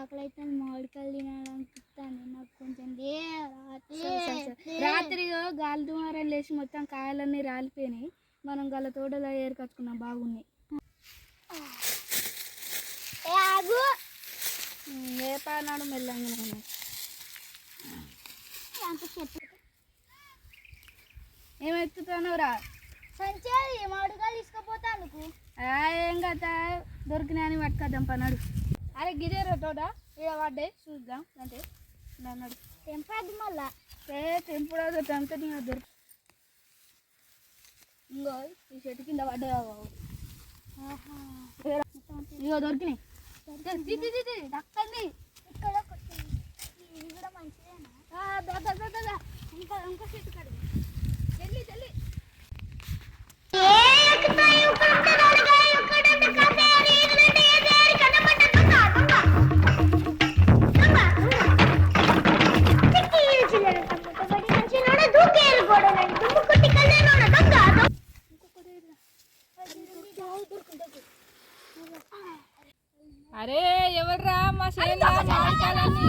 ఆకలి అయితే మామిడికాయలు తినాలనిపిస్తాను నాకు కొంచెం రాత్రి గాలి దుమారం లేచి మొత్తం కాయలన్నీ రాలిపోయినాయి. మనం గల తోటలో ఏరుకొచ్చుకున్నాం, బాగున్నాయి. ఏ పానాడు మెల్లంగా ఏమెత్తుతాను రా సంచేది మామిడికాయలు తీసుకుపోతాను. ఏం కదా దొరికినాయని పట్టుకొద్దాం పన్నాడు. అరే గిదేరా తోట ఇక పడ్డాయి చూద్దాం అంటే అన్నాడు. తెంపదు మళ్ళా తెంపుడు తెంపితే నీకు దొరికి ఇంకో ఈ చెట్టు కింద పడ్డా ఇగో దొరికినాయి. దక్కండి ఇక్కడ ఇది కూడా మంచిదేనా? ఇంకా ఇంకో చెట్టు కడ చెల్లి చెల్లి అరే ఎవర్రా మా చేనులో మామిడికాయలన్నీ